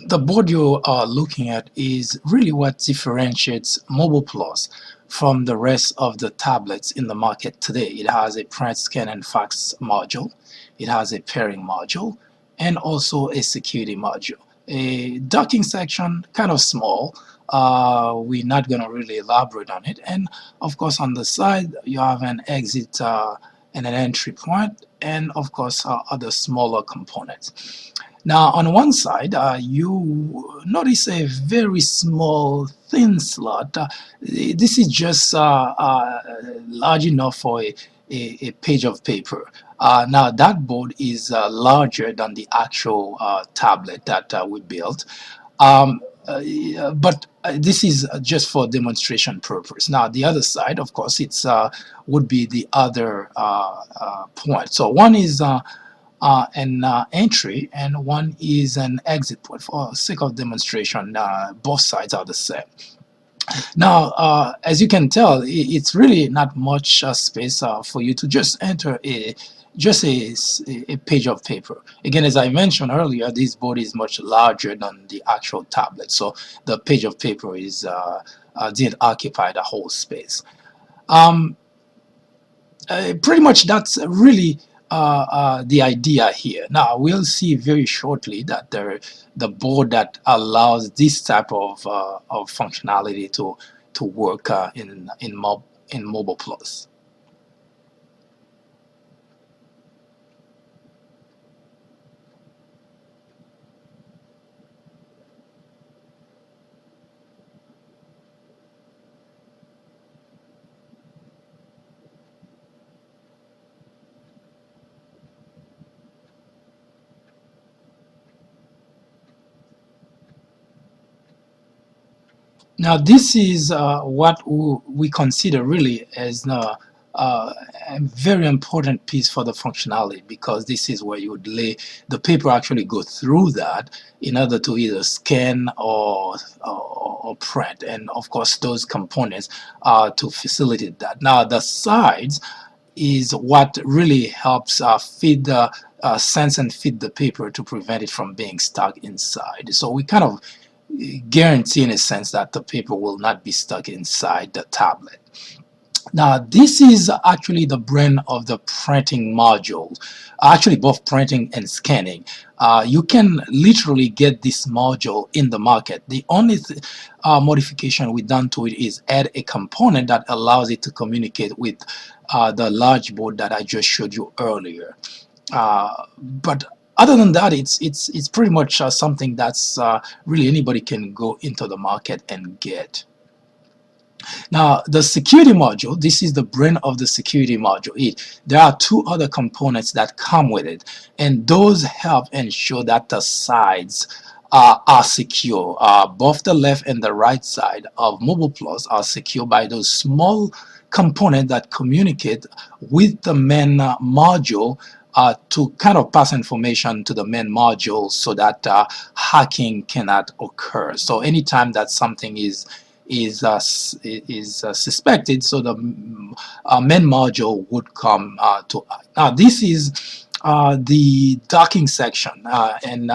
The board you are looking at is really what differentiates Mobile Plus from the rest of the tablets in the market today. It has a print, scan, and fax module. It has a pairing module and also a security module. A docking section, kind of small. We're not going to really elaborate on it. And of course, on the side, you have an exit and an entry point, and of course, other smaller components. Now, on one side, you notice a very small, thin slot. This is just large enough for a page of paper. Now, that board is larger than the actual tablet that we built. But this is just for demonstration purpose. Now, the other side, of course, it's would be the other point. So one is an entry and one is an exit point. For sake of demonstration, both sides are the same. Now, as you can tell, it's really not much space for you to just enter a page of paper. Again, as I mentioned earlier, this board is much larger than the actual tablet, so the page of paper is didn't occupy the whole space. Pretty much that's really the idea here. Now we'll see very shortly that the board that allows this type of functionality to work in Mobile Plus. Now, this is what we consider really as a very important piece for the functionality, because this is where you would lay the paper, actually go through that in order to either scan or print, and of course those components to facilitate that. Now, the sides is what really helps feed the sense and feed the paper to prevent it from being stuck inside. So we kind of guarantee in a sense that the paper will not be stuck inside the tablet. Now, this is actually the brain of the printing module, actually both printing and scanning. You can literally get this module in the market. The only modification we've done to it is add a component that allows it to communicate with the large board that I just showed you earlier. But other than that, it's pretty much something that's really anybody can go into the market and get. Now, the security module, this is the brain of the security module. There are two other components that come with it, and those help ensure that the sides are secure. Both the left and the right side of Mobile Plus are secure by those small components that communicate with the main module to kind of pass information to the main module so that hacking cannot occur. So anytime that something is suspected, so the main module would come to. Now, this is the docking section, and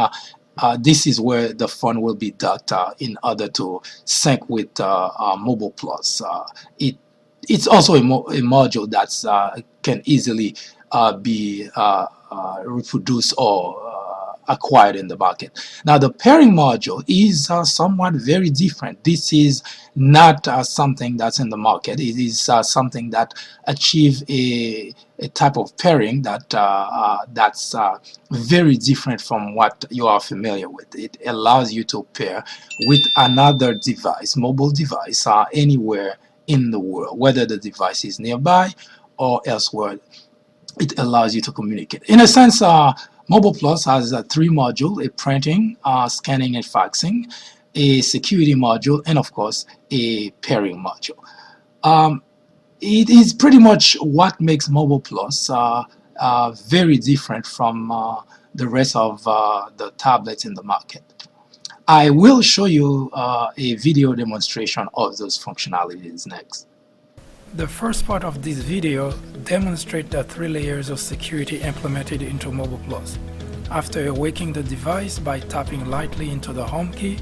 this is where the phone will be docked in order to sync with Mobile Plus. It's also a module that can easily be reproduced or acquired in the market. Now, the pairing module is somewhat very different. This is not something that's in the market. It is something that achieves a type of pairing that that's very different from what you are familiar with. It allows you to pair with another device, mobile device, anywhere in the world, whether the device is nearby or elsewhere. It allows you to communicate. In a sense, Mobile Plus has three modules: a printing, scanning, and faxing, a security module, and of course a pairing module. It is pretty much what makes Mobile Plus very different from the rest of the tablets in the market. I will show you a video demonstration of those functionalities next. The first part of this video demonstrates the 3 layers of security implemented into Mobile Plus. After awaking the device by tapping lightly into the home key,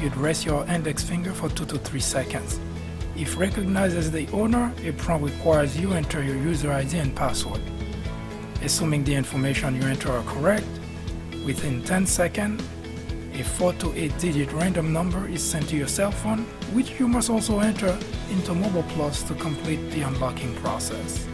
you'd rest your index finger for 2 to 3 seconds. If recognized as the owner, a prompt requires you enter your user ID and password. Assuming the information you enter are correct, within 10 seconds, a 4 to 8 digit random number is sent to your cell phone, which you must also enter into Mobile Plus to complete the unlocking process.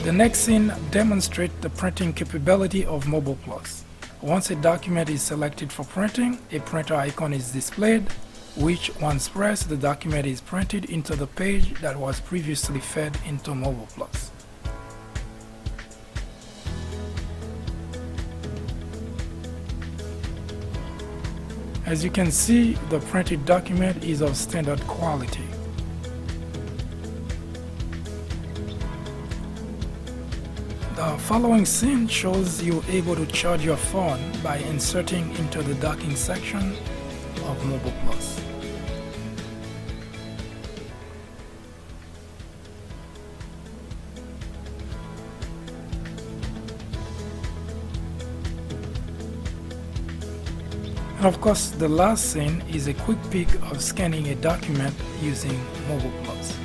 The next scene demonstrates the printing capability of Mobile Plus. Once a document is selected for printing, a printer icon is displayed, which, once pressed, the document is printed into the page that was previously fed into Mobile Plus. As you can see, the printed document is of standard quality. The following scene shows you able to charge your phone by inserting into the docking section of Mobile Plus. And of course, the last scene is a quick peek of scanning a document using Mobile Plus.